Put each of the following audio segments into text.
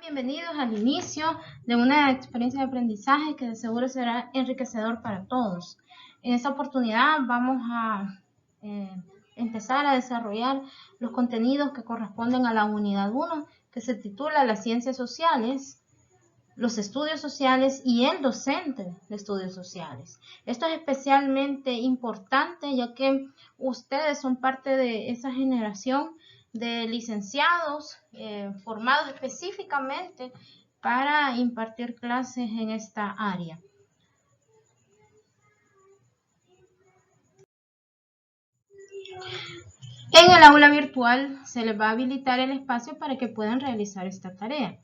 Bienvenidos al inicio de una experiencia de aprendizaje que de seguro será enriquecedor para todos. En esta oportunidad vamos a empezar a desarrollar los contenidos que corresponden a la unidad 1, que se titula Las ciencias sociales, los estudios sociales y el docente de estudios sociales. Esto es especialmente importante ya que ustedes son parte de esa generación de licenciados formados específicamente para impartir clases en esta área. En el aula virtual se les va a habilitar el espacio para que puedan realizar esta tarea.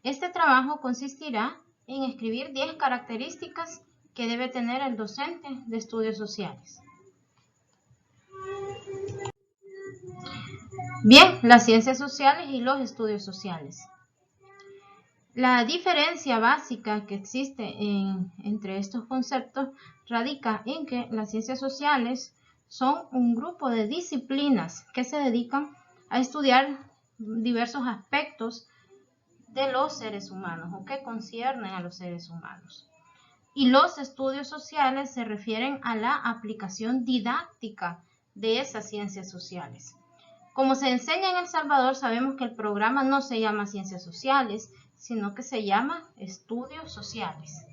Este trabajo consistirá en escribir 10 características que debe tener el docente de estudios sociales. Bien, las ciencias sociales y los estudios sociales. La diferencia básica que existe entre estos conceptos radica en que las ciencias sociales son un grupo de disciplinas que se dedican a estudiar diversos aspectos de los seres humanos o que conciernen a los seres humanos. Y los estudios sociales se refieren a la aplicación didáctica de esas ciencias sociales. Como se enseña en El Salvador, sabemos que el programa no se llama Ciencias Sociales, sino que se llama Estudios Sociales.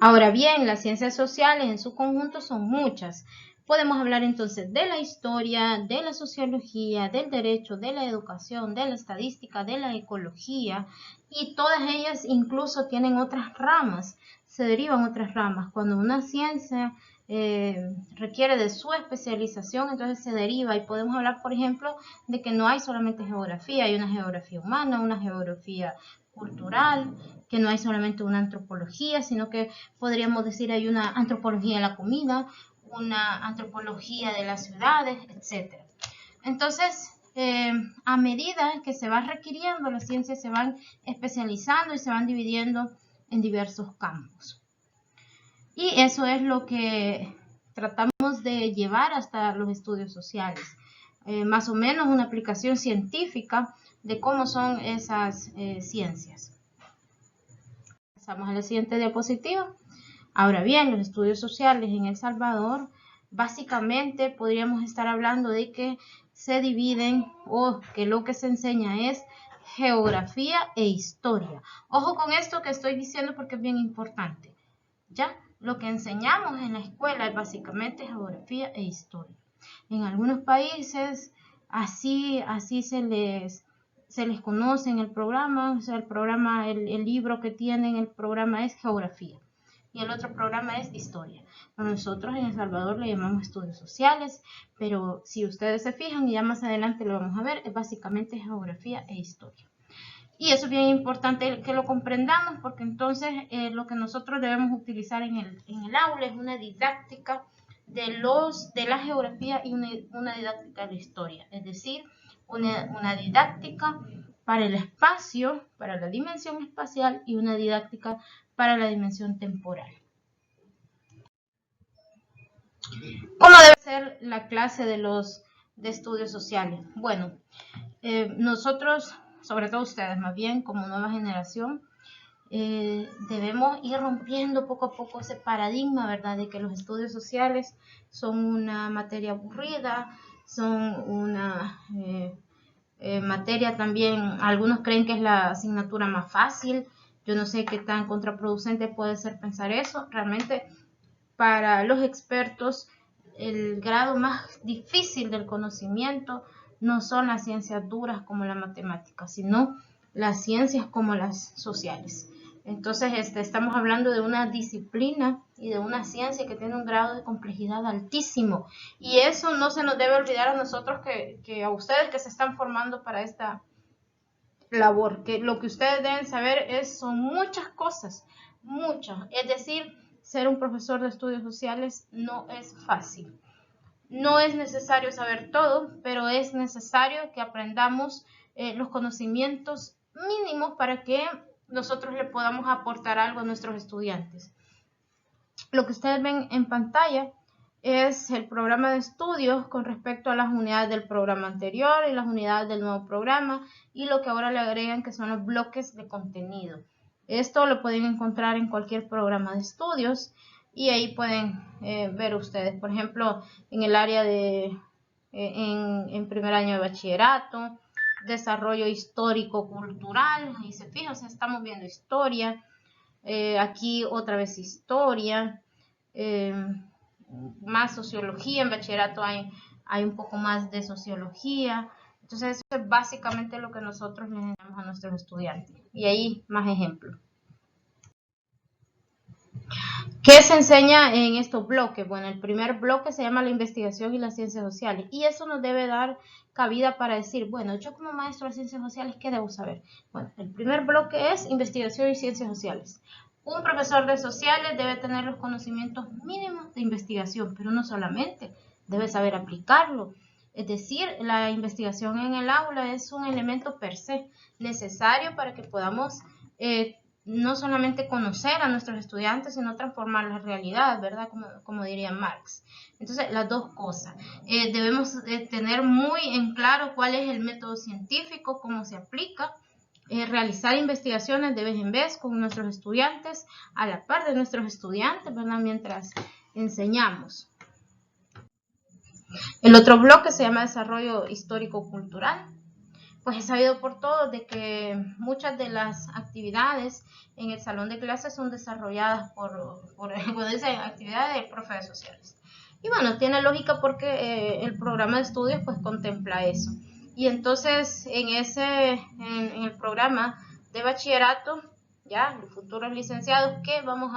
Ahora bien, las ciencias sociales en su conjunto son muchas. Podemos hablar entonces de la historia, de la sociología, del derecho, de la educación, de la estadística, de la ecología, y todas ellas incluso tienen otras ramas, se derivan otras ramas. Cuando una ciencia requiere de su especialización, entonces se deriva, y podemos hablar, por ejemplo, de que no hay solamente geografía, hay una geografía humana, una geografía cultural, que no hay solamente una antropología, sino que podríamos decir hay una antropología de la comida, una antropología de las ciudades, etc. Entonces, a medida que se va requiriendo, las ciencias se van especializando y se van dividiendo en diversos campos. Y eso es lo que tratamos de llevar hasta los estudios sociales. Más o menos una aplicación científica de cómo son esas ciencias. Pasamos a la siguiente diapositiva. Ahora bien, los estudios sociales en El Salvador, básicamente podríamos estar hablando de que se dividen o que lo que se enseña es geografía e historia. Ojo con esto que estoy diciendo porque es bien importante. ¿Ya? Lo que enseñamos en la escuela es básicamente geografía e historia. En algunos países así se les conoce en el programa, o sea, el libro que tienen, el programa es geografía y el otro programa es historia. Nosotros en El Salvador le llamamos estudios sociales, pero si ustedes se fijan, y ya más adelante lo vamos a ver, es básicamente geografía e historia. Y eso es bien importante que lo comprendamos, porque entonces lo que nosotros debemos utilizar en el aula es una didáctica de la geografía y una didáctica de la historia, es decir, una didáctica para el espacio, para la dimensión espacial, y una didáctica para la dimensión temporal. ¿Cómo debe ser la clase de estudios sociales? Bueno, nosotros, sobre todo ustedes más bien, como nueva generación, debemos ir rompiendo poco a poco ese paradigma, ¿verdad?, de que los estudios sociales son una materia aburrida, son una materia también, algunos creen que es la asignatura más fácil. Yo no sé qué tan contraproducente puede ser pensar eso. Realmente, para los expertos, el grado más difícil del conocimiento no son las ciencias duras como la matemática, sino las ciencias como las sociales. Entonces, estamos hablando de una disciplina y de una ciencia que tiene un grado de complejidad altísimo. Y eso no se nos debe olvidar a nosotros, que a ustedes que se están formando para esta labor, que lo que ustedes deben saber son muchas cosas, muchas. Es decir, ser un profesor de estudios sociales no es fácil. No es necesario saber todo, pero es necesario que aprendamos los conocimientos mínimos para que nosotros le podamos aportar algo a nuestros estudiantes. Lo que ustedes ven en pantalla es el programa de estudios con respecto a las unidades del programa anterior y las unidades del nuevo programa, y lo que ahora le agregan que son los bloques de contenido. Esto lo pueden encontrar en cualquier programa de estudios y ahí pueden ver ustedes, por ejemplo, en el área de en primer año de bachillerato, desarrollo histórico cultural, ahí se fija, o sea, estamos viendo historia, aquí otra vez historia, más sociología, en bachillerato hay un poco más de sociología. Entonces eso es básicamente lo que nosotros les enseñamos a nuestros estudiantes. Y ahí más ejemplos. ¿Qué se enseña en estos bloques? Bueno, el primer bloque se llama la investigación y las ciencias sociales. Y eso nos debe dar cabida para decir, bueno, yo como maestro de ciencias sociales, ¿qué debo saber? Bueno, el primer bloque es investigación y ciencias sociales. Un profesor de sociales debe tener los conocimientos mínimos de investigación, pero no solamente, debe saber aplicarlo. Es decir, la investigación en el aula es un elemento per se necesario para que podamos no solamente conocer a nuestros estudiantes, sino transformar la realidad, ¿verdad? Como diría Marx. Entonces, las dos cosas. Debemos tener muy en claro cuál es el método científico, cómo se aplica, realizar investigaciones de vez en vez con nuestros estudiantes, a la par de nuestros estudiantes, ¿verdad? Mientras enseñamos. El otro bloque se llama desarrollo histórico-cultural. Pues es sabido por todos de que muchas de las actividades en el salón de clases son desarrolladas por actividades de profes sociales. Y bueno, tiene lógica porque el programa de estudios pues contempla eso. Y entonces en el programa de bachillerato, ya los futuros licenciados, ¿qué vamos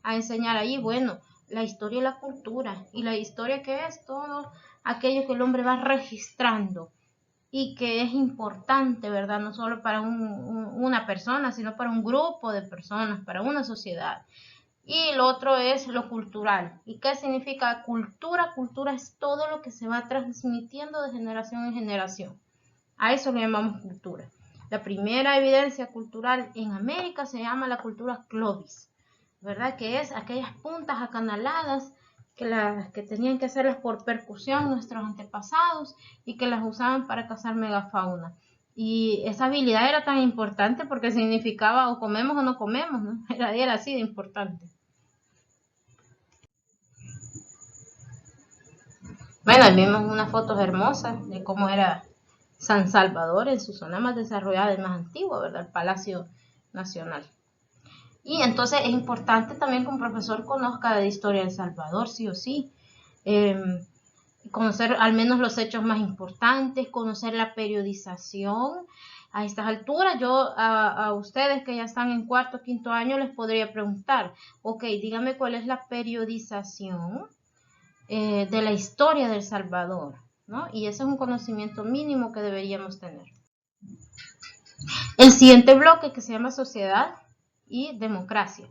a enseñar allí? Bueno, la historia y la cultura. Y la historia, ¿qué es? Todo aquello que el hombre va registrando y que es importante, ¿verdad? No solo para una persona, sino para un grupo de personas, para una sociedad. Y lo otro es lo cultural. ¿Y qué significa cultura? Cultura es todo lo que se va transmitiendo de generación en generación. A eso le llamamos cultura. La primera evidencia cultural en América se llama la cultura Clovis, ¿verdad? Que es aquellas puntas acanaladas que tenían que hacerlas por percusión nuestros antepasados y que las usaban para cazar megafauna. Y esa habilidad era tan importante porque significaba o comemos o no comemos, ¿no? Era así de importante. Bueno, ahí vimos unas fotos hermosas de cómo era San Salvador en su zona más desarrollada y más antigua, ¿verdad? El Palacio Nacional. Y entonces es importante también que un profesor conozca de historia de El Salvador, sí o sí. Conocer al menos los hechos más importantes, conocer la periodización. A estas alturas, yo a ustedes que ya están en cuarto o quinto año les podría preguntar, ok, dígame cuál es la periodización de la historia de El Salvador, ¿no? Y ese es un conocimiento mínimo que deberíamos tener. El siguiente bloque, que se llama sociedad y democracia.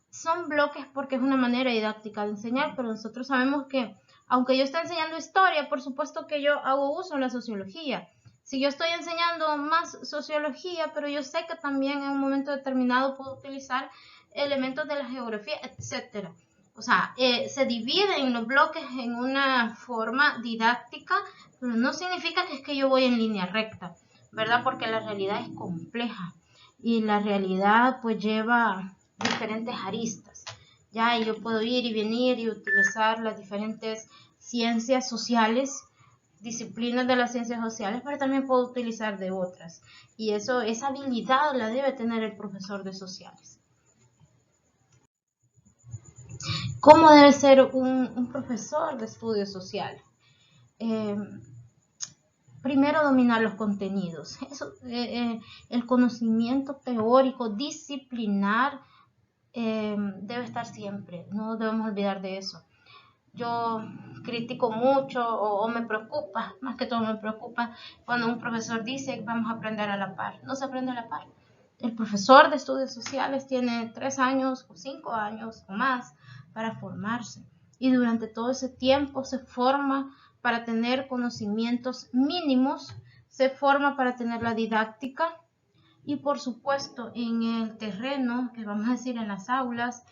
Son bloques porque es una manera didáctica de enseñar, pero nosotros sabemos que aunque yo esté enseñando historia, por supuesto que yo hago uso de la sociología. Si yo estoy enseñando más sociología, pero yo sé que también en un momento determinado puedo utilizar elementos de la geografía, etc. O sea, se dividen los bloques en una forma didáctica, pero no significa que es que yo voy en línea recta, ¿verdad? Porque la realidad es compleja y la realidad pues lleva diferentes aristas. Ya, y yo puedo ir y venir y utilizar las diferentes ciencias sociales, disciplinas de las ciencias sociales, pero también puedo utilizar de otras. Y esa habilidad la debe tener el profesor de sociales. ¿Cómo debe ser un profesor de estudios sociales? Primero, dominar los contenidos. El conocimiento teórico, disciplinar, debe estar siempre. No debemos olvidar de eso. Yo critico mucho o me preocupa, más que todo me preocupa cuando un profesor dice que vamos a aprender a la par. No se aprende a la par. El profesor de estudios sociales tiene 3 años o 5 años o más para formarse y durante todo ese tiempo se forma para tener conocimientos mínimos, se forma para tener la didáctica y por supuesto en el terreno, que vamos a decir en las aulas,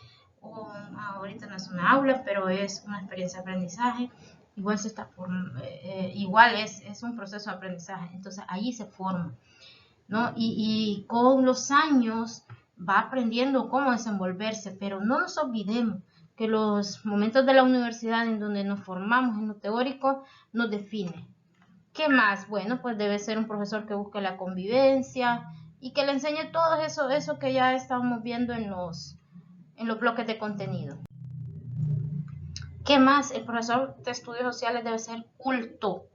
ahorita no es una aula, pero es una experiencia de aprendizaje. Igual igual es un proceso de aprendizaje. Entonces allí se forma, ¿no? Y con los años va aprendiendo cómo desenvolverse, pero no nos olvidemos que los momentos de la universidad en donde nos formamos en lo teórico nos define. ¿Qué más? Bueno, pues debe ser un profesor que busque la convivencia y que le enseñe todo eso que ya estamos viendo en los bloques de contenido. ¿Qué más? El profesor de estudios sociales debe ser culto.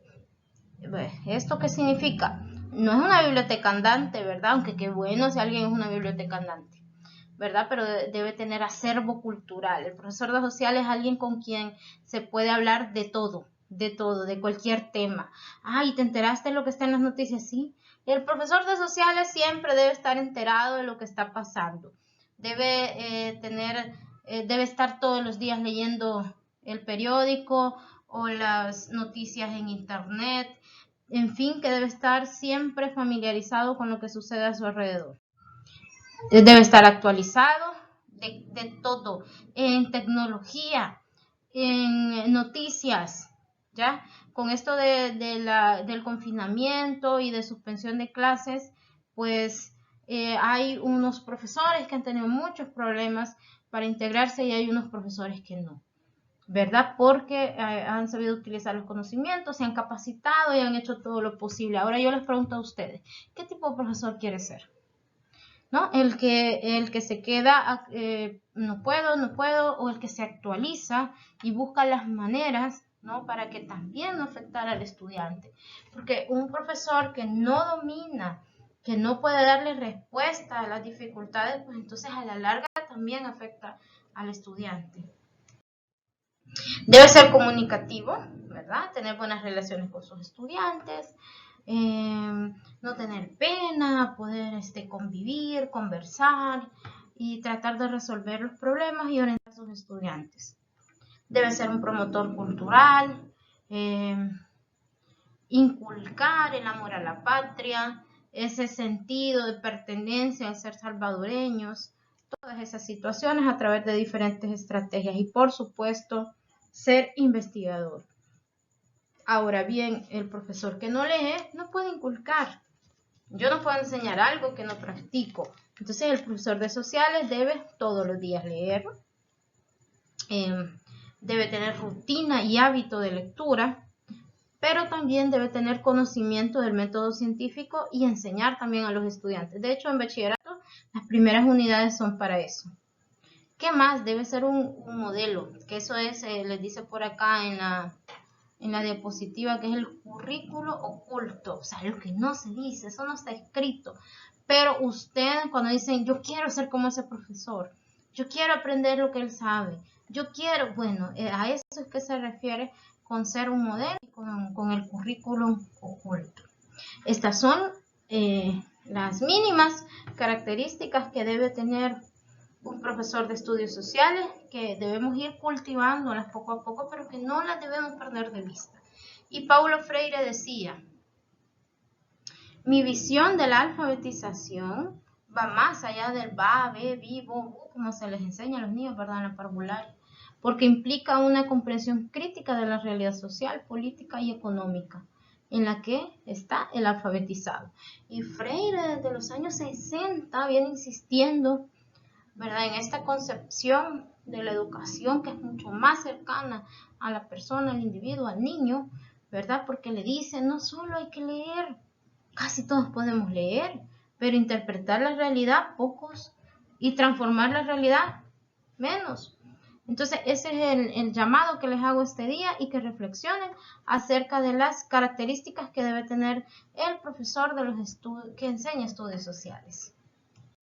¿Esto qué significa? No es una biblioteca andante, ¿verdad? Aunque qué bueno si alguien es una biblioteca andante, ¿verdad? Pero debe tener acervo cultural. El profesor de sociales es alguien con quien se puede hablar de todo, de cualquier tema. ¿Y te enteraste de lo que está en las noticias? Sí. El profesor de sociales siempre debe estar enterado de lo que está pasando. Debe debe estar todos los días leyendo el periódico o las noticias en internet. En fin, que debe estar siempre familiarizado con lo que sucede a su alrededor. Debe estar actualizado de todo, en tecnología, en noticias, ¿ya? Con esto del confinamiento y de suspensión de clases, pues hay unos profesores que han tenido muchos problemas para integrarse y hay unos profesores que no, ¿verdad? Porque han sabido utilizar los conocimientos, se han capacitado y han hecho todo lo posible. Ahora yo les pregunto a ustedes, ¿qué tipo de profesor quiere ser? ¿No? El que se queda, no puedo, o el que se actualiza y busca las maneras, ¿no? Para que también no afectara al estudiante. Porque un profesor que no domina, que no puede darle respuesta a las dificultades, pues entonces a la larga también afecta al estudiante. Debe ser comunicativo, ¿verdad? Tener buenas relaciones con sus estudiantes, no tener pena, poder convivir, conversar y tratar de resolver los problemas y orientar a sus estudiantes. Debe ser un promotor cultural, inculcar el amor a la patria, ese sentido de pertenencia al ser salvadoreños, todas esas situaciones a través de diferentes estrategias y por supuesto ser investigador. Ahora bien, el profesor que no lee no puede inculcar. Yo no puedo enseñar algo que no practico. Entonces el profesor de sociales debe todos los días leer, debe tener rutina y hábito de lectura, pero también debe tener conocimiento del método científico y enseñar también a los estudiantes. De hecho, en bachillerato las primeras unidades son para eso. ¿Qué más? Debe ser un modelo, que eso es, les dice por acá en la diapositiva, que es el currículo oculto, o sea, lo que no se dice, eso no está escrito, pero ustedes cuando dicen, yo quiero ser como ese profesor, yo quiero aprender lo que él sabe, yo quiero, bueno, a eso es que se refiere con ser un modelo y con el currículum oculto. Estas son las mínimas características que debe tener un profesor de estudios sociales, que debemos ir cultivándolas poco a poco, pero que no las debemos perder de vista. Y Paulo Freire decía, mi visión de la alfabetización va más allá del va, ve, vivo, como se les enseña a los niños, ¿verdad?, en la parvularia, porque implica una comprensión crítica de la realidad social, política y económica en la que está el alfabetizado. Y Freire desde los años 60 viene insistiendo, ¿verdad?, en esta concepción de la educación que es mucho más cercana a la persona, al individuo, al niño, ¿verdad? Porque le dicen, no solo hay que leer, casi todos podemos leer, pero interpretar la realidad, pocos, y transformar la realidad, menos. Entonces, ese es el llamado que les hago este día y que reflexionen acerca de las características que debe tener el profesor de que enseña estudios sociales.